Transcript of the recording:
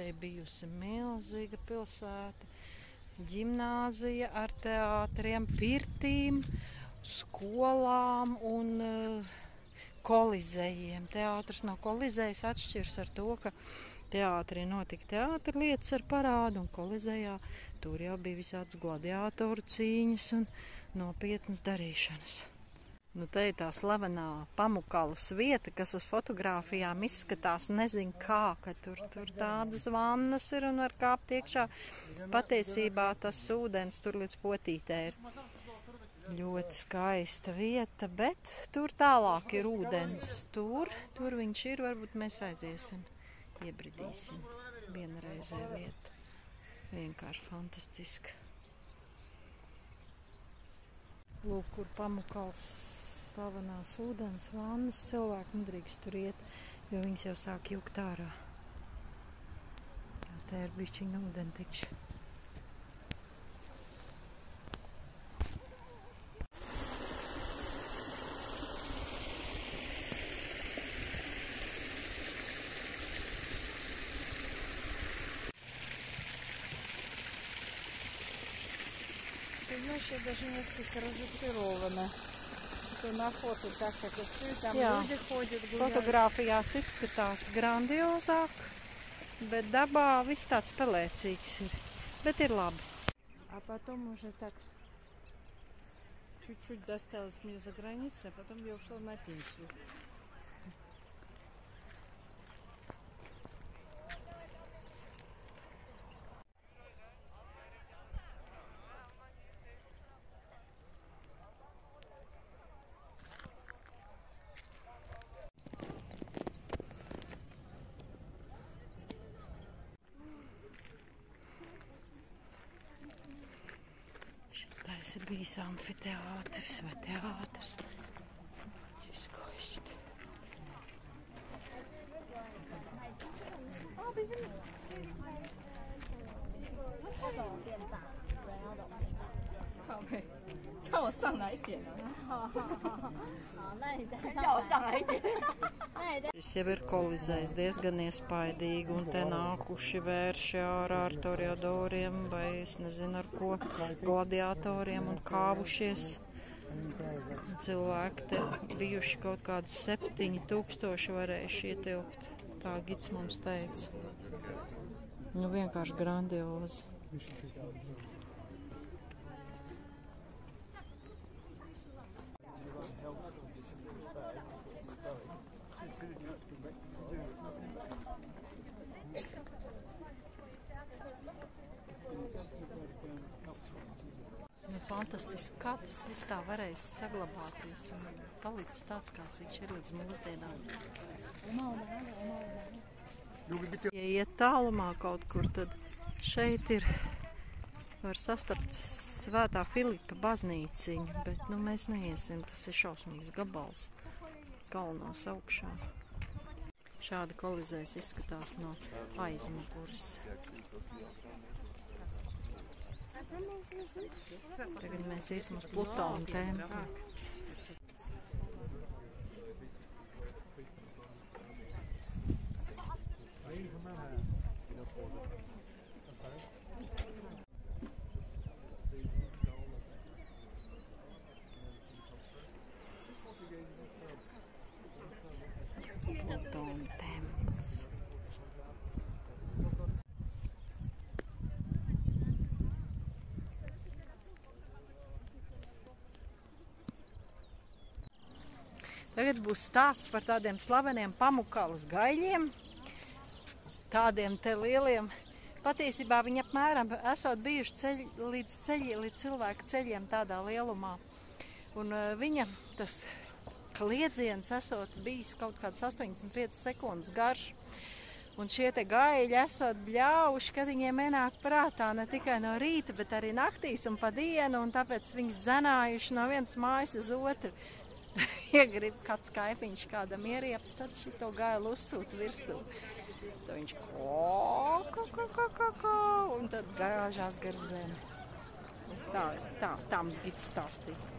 Te ir bijusi milzīga pilsēta, ģimnāzija ar teātriem, pirtīm, skolām un kolizejiem. Teātris no kolizejas atšķirs ar to, ka teātrī notika teātra lietas ar parādu, un kolizejā tur jau bija visādas gladiātoru cīņas un nopietnas darīšanas. Nu, te ir tā slavenā Pamukalas vieta, kas uz fotogrāfijām izskatās nezinu kā, ka tur tādas vannas ir un var kāpt iekšā. Patiesībā tas ūdens tur līdz potītē ir. Ļoti skaista vieta, bet tur tālāk ir ūdens. Tur viņš ir, varbūt mēs aiziesim, iebridīsim. Vienreizē vieta. Vienkārši fantastiska. Lūk, kur Pamukals slavenās ūdens vannas, cilvēki nedrīkst tur iet, jo viņas jau sāk jukt ārā. Jā, te ir bišķiņa ūdentikša. Еще даже несколько разочарована. На фото так, как и все, там люди ходят, гуляют. Fotogrāfijās izskatās grandiozāk, bet dabā viss tāds pelēcīgs ir. Bet ir labi. А потом уже так чуть-чуть досталось мне за границей, а потом я ушла на пенсию. Tas ir bijis amfiteātris vai teātris. Tas skaisti. Šis jau ir kolizējis diezgan iespaidīgi, un te nākuši vērši ārā ar toreadoriem vai es nezinu ar ko, gladiatoriem un kāvušies. Cilvēki te bijuši kaut kādi 7000 varējuši ietilpt. Tā gids mums teica. Nu vienkārši grandiozi. Nu, fantastiski, kā tas viss tā varēs saglabāties un palicis tāds, kāds viņš ir līdz mūsdienām. Ja iet tālumā kaut kur, tad šeit ir, var sastapt Svētā Filipa baznīciņu, bet nu mēs neiesim, tas ir šausmīgs gabals kalnos augšā. Šādi kolizējs izskatās no aizmugures. Tagad mēs iesim uz Plutona templi. Plutona templis. Tagad būs stāsts par tādiem slaveniem Pamukalas gaļiem, tādiem te lieliem. Patiesībā viņi apmēram esot bijuši līdz cilvēku ceļiem tādā lielumā. Un viņa tas kliedziens esot bijis kaut kāds 85 sekundes garš. Un šie te gaļi esot bļauši, kad viņiem ienāk prātā ne tikai no rīta, bet arī naktīs un pa dienu, un tāpēc viņas dzenājuši no vienas mājas uz otru. Ja grib kāds kaipiņš kādam ieriept, tad šito gailu uzsūt virsū. Tad viņš un tad gāžās gar zemi. Tā mums gids stāstīja.